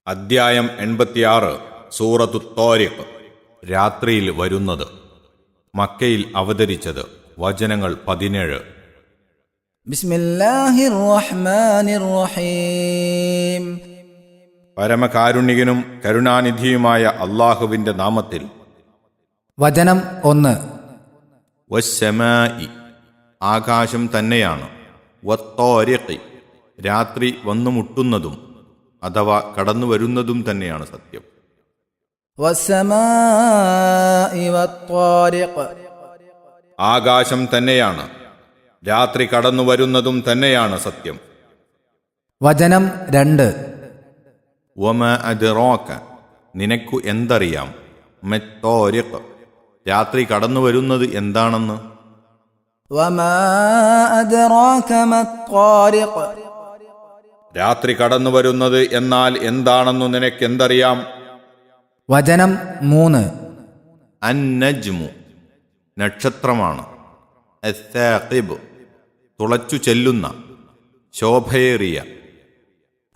അദ്ധ്യായം 86 സൂറത്തു ത്വാരിഖ്. രാത്രിയിൽ വരുന്നത്. മക്കയിൽ അവതരിച്ചത്. വചനങ്ങൾ 17. ബിസ്മില്ലാഹിർ റഹ്മാനിർ റഹീം. പരമകാരുണികനും കരുണാനിധിയുമായ അല്ലാഹുവിന്റെ നാമത്തിൽ. വചനം 1. വസ്സമാഇ, ആകാശം തന്നെയാണ്. വത്വാരിഖി, രാത്രി വന്നുമുട്ടുന്നതും അഥവാ കടന്നുവരുന്നതും തന്നെയാണ് സത്യം. വസ്സമാഇ വത്വാരിഖ്, ആകാശം തന്നെയാണ്, രാത്രി കടന്നുവരുന്നതും തന്നെയാണ് സത്യം. വചനം 2. വമ അദ്റാക, നിനക്കു എന്തറിയാം. മത്വാരിഖ്, രാത്രി കടന്നുവരുന്നത് എന്താണെന്ന്. വമാ അദ്റാക മത്വാരിഖ്, രാത്രി കടന്നുവരുന്നത് എന്നാൽ എന്താണെന്നു നിനക്കെന്തറിയാം. വചനം 3. അന്നജ്മു, നക്ഷത്രമാണ്. അസ്സാഖിബ്, തുളച്ചു ചെല്ലുന്ന, ശോഭയേറിയ.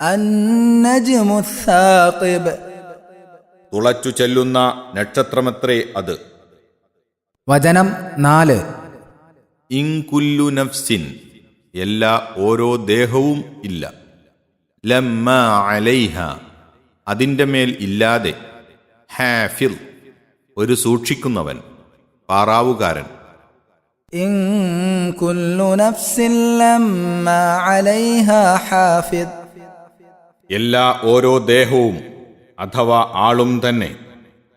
അന്നജ്മു സാഖിബ്, തുളച്ചു ചെല്ലുന്ന നക്ഷത്രമത്രേ അത്. വചനം 4. ഇൻകുല്ലു നഫ്സിൻ, എല്ലാ ഓരോ ദേഹവും ഇല്ല. ലമ്മ അലൈഹ, അതിൻ്റെ മേൽ ഇല്ലാതെ. ഹാഫിൽ, ഒരു സൂക്ഷിക്കുന്നവൻ, പാറാവുകാരൻ. ഇൻ കുല്ലു നഫ്സിൻ ലമ്മാ അലൈഹാ ഹാഫിദ്, എല്ലാ ഓരോ ദേഹവും അഥവാ ആളും തന്നെ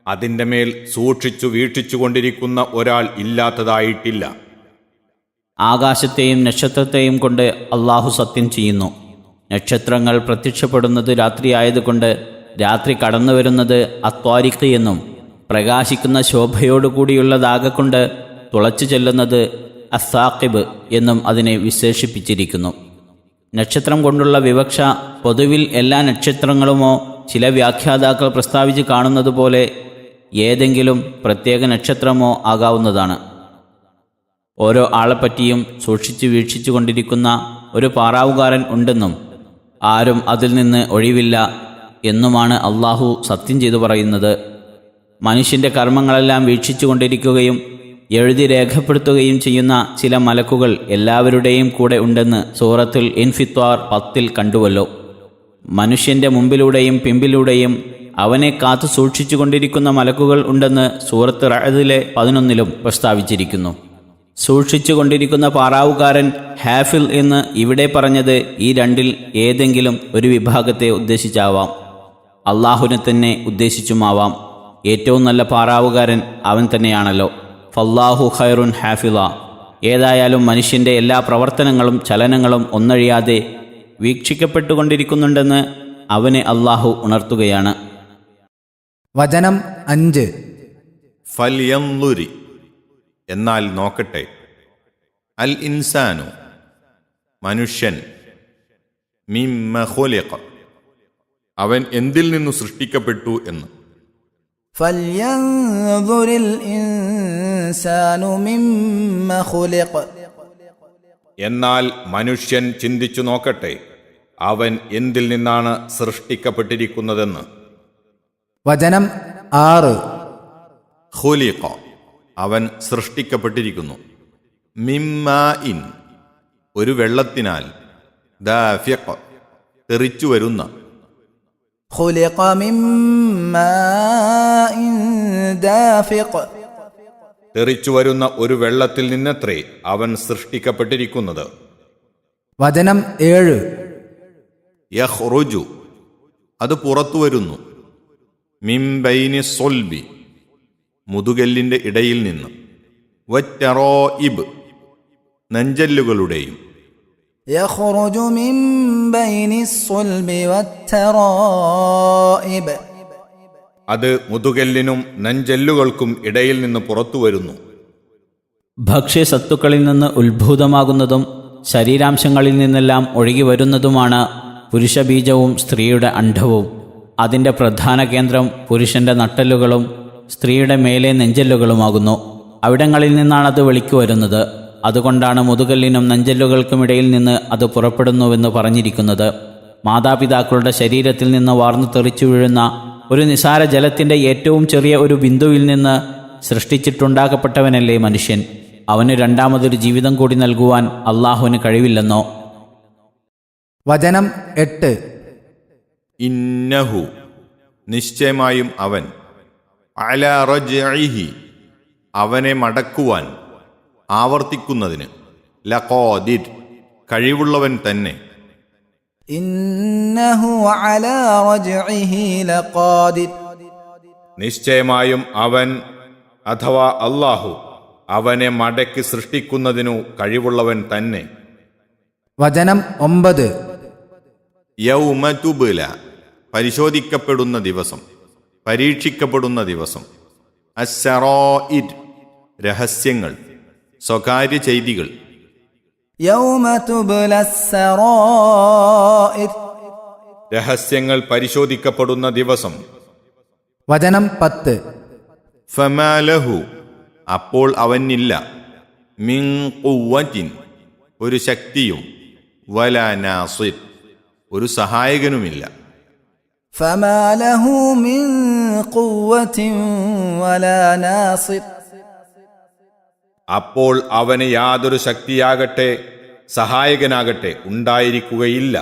അതിൻ്റെ മേൽ സൂക്ഷിച്ചു വീക്ഷിച്ചുകൊണ്ടിരിക്കുന്ന ഒരാൾ ഇല്ലാത്തതായിട്ടില്ല. ആകാശത്തെയും നക്ഷത്രത്തെയും കൊണ്ട് അള്ളാഹു സത്യം ചെയ്യുന്നു. നക്ഷത്രങ്ങൾ പ്രത്യക്ഷപ്പെടുന്നത് രാത്രിയായതുകൊണ്ട് രാത്രി കടന്നുവരുന്നത് അത്വാരിഖ് എന്നും, പ്രകാശിക്കുന്ന ശോഭയോടുകൂടിയുള്ളതാകൊണ്ട് തുളച്ചു ചെല്ലുന്നത് അസാഖിബ് എന്നും അതിനെ വിശേഷിപ്പിച്ചിരിക്കുന്നു. നക്ഷത്രം കൊണ്ടുള്ള വിവക്ഷ പൊതുവിൽ എല്ലാ നക്ഷത്രങ്ങളുമോ ചില വ്യാഖ്യാതാക്കൾ പ്രസ്താവിച്ച് കാണുന്നത് പോലെ ഏതെങ്കിലും പ്രത്യേക നക്ഷത്രമോ ആകാവുന്നതാണ്. ഓരോ ആളെപ്പറ്റിയും സൂക്ഷിച്ചു വീക്ഷിച്ചു കൊണ്ടിരിക്കുന്ന ഒരു പാറാവുകാരൻ ഉണ്ടെന്നും ആരും അതിൽ നിന്ന് ഒഴിവില്ല എന്നുമാണ് അള്ളാഹു സത്യം ചെയ്തു പറയുന്നത്. മനുഷ്യൻ്റെ കർമ്മങ്ങളെല്ലാം വീക്ഷിച്ചു കൊണ്ടിരിക്കുകയും എഴുതി രേഖപ്പെടുത്തുകയും ചെയ്യുന്ന ചില മലക്കുകൾ എല്ലാവരുടെയും കൂടെ ഉണ്ടെന്ന് സൂറത്തുൽ ഇൻഫിത്വാർ 10 കണ്ടുവല്ലോ. മനുഷ്യൻ്റെ മുമ്പിലൂടെയും പിമ്പിലൂടെയും അവനെ കാത്തു സൂക്ഷിച്ചു കൊണ്ടിരിക്കുന്ന മലക്കുകൾ ഉണ്ടെന്ന് സൂറത്ത് റഅദിലെ 11 പ്രസ്താവിച്ചിരിക്കുന്നു. സൂക്ഷിച്ചു കൊണ്ടിരിക്കുന്ന പാറാവുകാരൻ ഹാഫിൽ എന്ന് ഇവിടെ പറഞ്ഞത് ഈ രണ്ടിൽ ഏതെങ്കിലും ഒരു വിഭാഗത്തെ ഉദ്ദേശിച്ചാവാം. അള്ളാഹുവിനെ തന്നെ ഉദ്ദേശിച്ചുമാവാം. ഏറ്റവും നല്ല പാറാവുകാരൻ അവൻ തന്നെയാണല്ലോ. ഫല്ലാഹു ഖൈറുൻ ഹാഫിള. ഏതായാലും മനുഷ്യൻ്റെ എല്ലാ പ്രവർത്തനങ്ങളും ചലനങ്ങളും ഒന്നഴിയാതെ വീക്ഷിക്കപ്പെട്ടുകൊണ്ടിരിക്കുന്നുണ്ടെന്ന് അവനെ അള്ളാഹു ഉണർത്തുകയാണ്. വചനം 5. ഫൽയൻളുരി, എന്നാൽ നോക്കട്ടെ. അൽ ഇൻസാനു, മനുഷ്യൻ. മിമ്മ ഖുലിഖ, അവൻ എന്തിൽ നിന്നു സൃഷ്ടിക്കപ്പെട്ടു എന്ന്. ഫൽയൻദുരിൽ ഇൻസാനു മിമ്മ ഖുലിഖ, എന്നാൽ മനുഷ്യൻ ചിന്തിച്ചു നോക്കട്ടെ, അവൻ എന്തിൽ നിന്നാണ് സൃഷ്ടിക്കപ്പെട്ടിരിക്കുന്നതെന്ന്. വചനം 6. ഖുലിഖ, അവൻ സൃഷ്ടിക്കപ്പെട്ടിരിക്കുന്നു. മിമ്മാഇൻ, ഒരു വെള്ളത്തിനാൽ. ദാഫിഖ്, തെറിച്ചു വരുന്ന. ഖുലിഖ മിമ്മാഇൻ ദാഫിഖ്, തെറിച്ചു വരുന്ന ഒരു വെള്ളത്തിൽ നിന്നത്രേ അവൻ സൃഷ്ടിക്കപ്പെട്ടിരിക്കുന്നത്. വചനം 7. യഖ്റുജു, അത് പുറത്തു വരുന്നു. മിൻ ബൈനി സ്വൽബി, മുതുകല്ലിൻ്റെ ഇടയിൽ നിന്ന്. വറ്ററോഇബ്, നെഞ്ചല്ലുകളുടെയും. യഖ്റുജു മിൻ ബൈനി സ്വൽബി വത്തറാഇബ്, അത് മുതുകല്ലിനും നെഞ്ചല്ലുകൾക്കും ഇടയിൽ നിന്ന് പുറത്തു വരുന്നു. ഭക്ഷ്യസത്തുക്കളിൽ നിന്ന് ഉത്ഭൂതമാകുന്നതും ശരീരാംശങ്ങളിൽ നിന്നെല്ലാം ഒഴുകി വരുന്നതുമാണ് പുരുഷബീജവും സ്ത്രീയുടെ അണ്ഡവും. അതിൻ്റെ പ്രധാന കേന്ദ്രം പുരുഷൻ്റെ നട്ടെല്ലുകളും സ്ത്രീയുടെ മേലെ നെഞ്ചല്ലുകളുമാകുന്നു. അവിടങ്ങളിൽ നിന്നാണത് വെളിക്ക് വരുന്നത്. അതുകൊണ്ടാണ് മുതുകല്ലിനും നെഞ്ചല്ലുകൾക്കുമിടയിൽ നിന്ന് അത് പുറപ്പെടുന്നുവെന്ന് പറഞ്ഞിരിക്കുന്നത്. മാതാപിതാക്കളുടെ ശരീരത്തിൽ നിന്ന് വാർന്നു തെറിച്ചു വീഴുന്ന ഒരു നിസാര ജലത്തിൻ്റെ ഏറ്റവും ചെറിയ ഒരു ബിന്ദുവിൽ നിന്ന് സൃഷ്ടിച്ചിട്ടുണ്ടാക്കപ്പെട്ടവനല്ലേ മനുഷ്യൻ. അവന് രണ്ടാമതൊരു ജീവിതം കൂടി നൽകുവാൻ അള്ളാഹുവിന് കഴിവില്ലെന്നോ? വചനം 8. ഇന്നഹു നിശ്ചയമായും അവൻ, അലാ റജ്ഇഹി അവനെ മടക്കുവാൻ, ആവർത്തിക്കുന്നതിന്, ലഖാദിർ കഴിവുള്ളവൻ തന്നെ. ഇന്നഹു അലാ റജ്ഇഹി ലഖാദിർ നിശ്ചയമായും അവൻ അഥവാ അല്ലാഹു അവനെ മടക്കി സൃഷ്ടിക്കുന്നതിനു കഴിവുള്ളവൻ തന്നെ. വചനം 9. യൗമ തുബ്ല പരിശോധിക്കപ്പെടുന്ന ദിവസം, പരീക്ഷിക്കപ്പെടുന്ന ദിവസം. അസ്സറായിർ രഹസ്യങ്ങൾ, സ്വകാര്യ ചെയ്തികൾ. യൗമ തുബ്ല അസ്സറായിർ രഹസ്യങ്ങൾ പരിശോധിക്കപ്പെടുന്ന ദിവസം. വചനം 10. ഫമാലഹു അപ്പോൾ അവനില്ല, മിൻ ഖുവ്വത്തിൻ ഒരു ശക്തിയും, വലാ നാസിർ ഒരു സഹായകനുമില്ല. ഫമാ ലഹു മിൻ ഖുവ്വത്തിൻ വലാ നാസിർ അപ്പോൾ അവന് യാതൊരു ശക്തിയാകട്ടെ സഹായകനാകട്ടെ ഉണ്ടായിരിക്കുകയില്ല.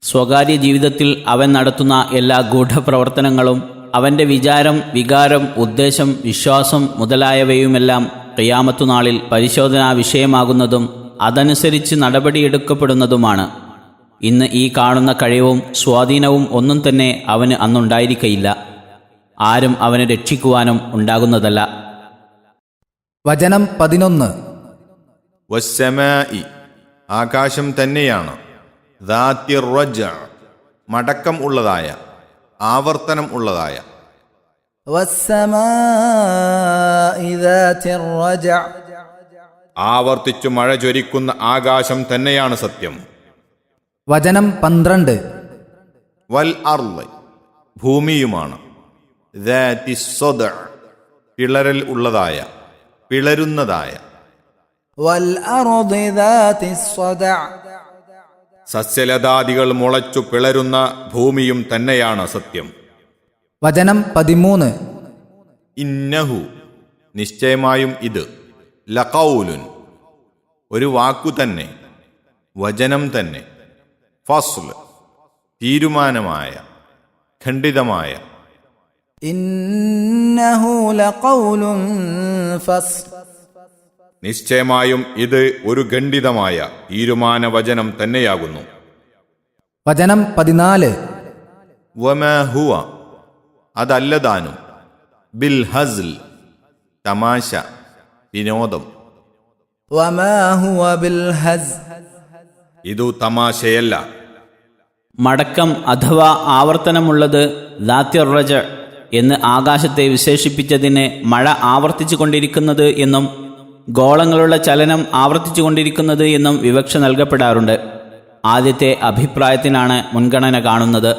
സ്വകാര്യ ജീവിതത്തിൽ അവൻ നടത്തുന്ന എല്ലാ ഗൂഢപ്രവർത്തനങ്ങളും അവൻ്റെ വിചാരം, വികാരം, ഉദ്ദേശം, വിശ്വാസം മുതലായവയുമെല്ലാം ഖിയാമത്തു നാളിൽ പരിശോധനാ വിഷയമാകുന്നതും അതനുസരിച്ച് നടപടിയെടുക്കപ്പെടുന്നതുമാണ്. ഇന്ന് ഈ കാണുന്ന കഴിവും സ്വാധീനവും ഒന്നും തന്നെ അവന് അന്നുണ്ടായിരിക്കയില്ല. ആരും അവനെ രക്ഷിക്കുവാനും ഉണ്ടാകുന്നതല്ല. വചനം 11. വസ്സമായി ആകാശം തന്നെയാണ്, ദാത്തിർ റജ്അ മടക്കം ഉള്ളതായ, ആവർത്തനം ഉള്ളതായ. വസ്സമാഇ ദാതിർ റജ്അ ആവർത്തിച്ചു മഴ ചൊരിക്കുന്ന ആകാശം തന്നെയാണ് സത്യം. വചനം 12. വൽ അർള് ഭൂമിയുമാണ്, ദാതിസ് സദ്അ പിളരൽ ഉള്ളതായ, പിളരുന്നതായ. വൽ അർളി ദാതിസ് സദ്അ സസ്യലതാദികൾ മുളച്ചു പിളരുന്ന ഭൂമിയും തന്നെയാണ് സത്യം. വചനം 13. ഇന്നഹു നിശ്ചയമായും ഇത്, ലഖൗലുൻ ഒരു വാക്കു തന്നെ, വചനം തന്നെ, ഫസ്ൽ തീരുമാനമായ, ഖണ്ഡിതമായ. ഇന്നഹു ലഖൗലുൻ ഫസ്ൽ നിശ്ചയമായും ഇത് ഒരു ഖണ്ഡിതമായ തീരുമാന വചനം തന്നെയാകുന്നു. വചനം 14. വമാ ഹുവ അതല്ലതാനും, ബിൽ ഹസ്ൽ തമാശ, വിനോദം. വമാ ഹുവ ബിൽ ഹസ് ഇതു തമാശയല്ല. മടക്കം അഥവാ ആവർത്തനമുള്ളത് ദാത്തിർ റജ്അ എന്ന് ആകാശത്തെ വിശേഷിപ്പിച്ചതിന് മഴ ആവർത്തിച്ചു കൊണ്ടിരിക്കുന്നത് എന്നും ഗോളങ്ങളുടെ ചലനം ആവർത്തിച്ചു കൊണ്ടിരിക്കുന്നത് എന്നും വിവക്ഷ നൽകപ്പെടാറുണ്ട്. ആദ്യത്തെ അഭിപ്രായത്തിനാണ് മുൻഗണന കാണുന്നത്.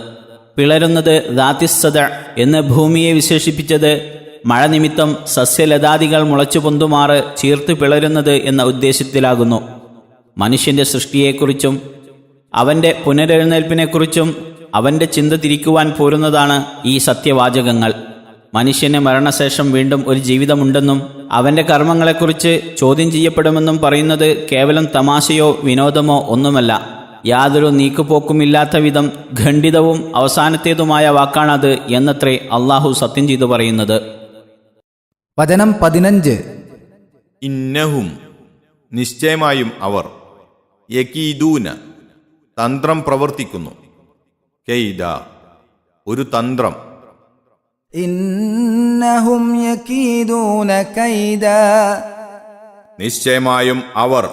പിളരുന്നത് ദാതിസ് സദ്അ എന്ന് ഭൂമിയെ വിശേഷിപ്പിച്ചത് മഴ നിമിത്തം സസ്യലതാദികൾ മുളച്ചു പൊന്തുമാറ് ചീർത്ത് പിളരുന്നത് എന്ന ഉദ്ദേശ്യത്തിലാകുന്നു. മനുഷ്യൻ്റെ സൃഷ്ടിയെക്കുറിച്ചും അവൻ്റെ പുനരെഴുന്നേൽപ്പിനെക്കുറിച്ചും അവൻ്റെ ചിന്ത തിരിക്കുവാൻ പോരുന്നതാണ് ഈ സത്യവാചകങ്ങൾ. മനുഷ്യന് മരണശേഷം വീണ്ടും ഒരു ജീവിതമുണ്ടെന്നും അവൻ്റെ കർമ്മങ്ങളെക്കുറിച്ച് ചോദ്യം ചെയ്യപ്പെടുമെന്നും പറയുന്നത് കേവലം തമാശയോ വിനോദമോ ഒന്നുമല്ല. യാതൊരു നീക്കുപോക്കുമില്ലാത്ത വിധം ഖണ്ഡിതവും അവസാനത്തേതുമായ വാക്കാണത് എന്നത്രേ അള്ളാഹു സത്യം ചെയ്തു പറയുന്നത്. വചനം 15. ഇന്നഹും നിശ്ചയമായും അവർ, യകീദൂന തന്ത്രം പ്രവർത്തിക്കുന്നു, കൈദ ഒരു തന്ത്രം. ഇന്നഹും യകീദൂന കൈദാ നിശ്ചയമായും അവർ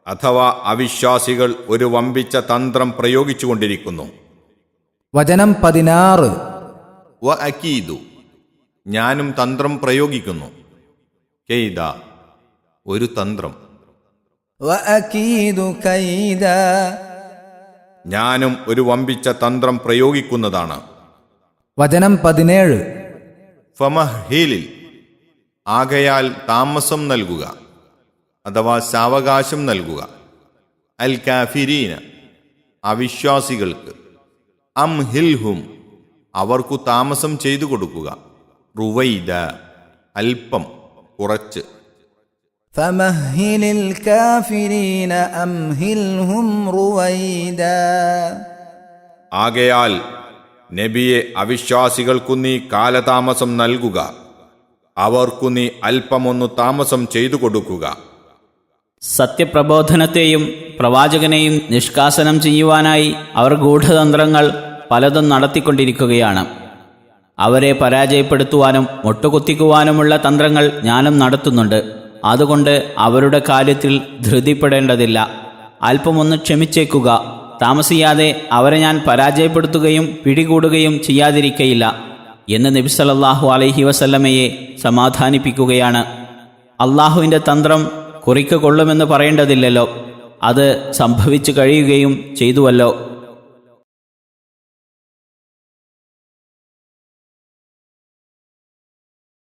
അഥവാ അവിശ്വാസികൾ ഒരു വമ്പിച്ച തന്ത്രം പ്രയോഗിച്ചുകൊണ്ടിരിക്കുന്നു. വചനം 16. വ അകീദു ഞാനും തന്ത്രം പ്രയോഗിക്കുന്നു, കൈദ ഒരു തന്ത്രം. വഅകീദു കൈദാ ഞാനും ഒരു വമ്പിച്ച തന്ത്രം പ്രയോഗിക്കുന്നതാണ്. വചനം 17. ഫമഹീലിൽ ആകയാൽ താമസം നൽകുക അഥവാ സാവകാശം നൽകുക, അൽ കാഫിരീന അവിശ്വാസികൾക്ക് അംഹിൽഹും അവർക്കു താമസം ചെയ്തു കൊടുക്കുക, റുവൈദ അല്പം, കുറച്ച്. فمهل الكافرين أمهلهم رويدا. ആകയാൽ നബിയെ അവിശ്വാസികൾക്കു നീ കാലതാമസം നൽകുക, അവർക്കു നീ അല്പമൊന്നു താമസം ചെയ്തു കൊടുക്കുക. സത്യപ്രബോധനത്തെയും പ്രവാചകനെയും നിഷ്കാസനം ചെയ്യുവാനായി അവർ ഗൂഢതന്ത്രങ്ങൾ പലതും നടത്തിക്കൊണ്ടിരിക്കുകയാണ്. അവരെ പരാജയപ്പെടുത്തുവാനും മുട്ടുകുത്തിക്കുവാനുമുള്ള തന്ത്രങ്ങൾ ഞാനും നടത്തുന്നുണ്ട്. അതുകൊണ്ട് അവരുടെ കാര്യത്തിൽ ധൃതിപ്പെടേണ്ടതില്ല. അല്പമൊന്ന് ക്ഷമിച്ചേക്കുക. താമസിയാതെ അവരെ ഞാൻ പരാജയപ്പെടുത്തുകയും പിടികൂടുകയും ചെയ്യാതിരിക്കയില്ല എന്ന് നബി സല്ലല്ലാഹു അലൈഹി വസല്ലമയെ സമാധാനിപ്പിക്കുകയാണ്. അള്ളാഹുവിൻ്റെ തന്ത്രം കുറിക്ക് കൊള്ളുമെന്ന് പറയേണ്ടതില്ലല്ലോ, അത് സംഭവിച്ചു കഴിയുകയും ചെയ്തുവല്ലോ.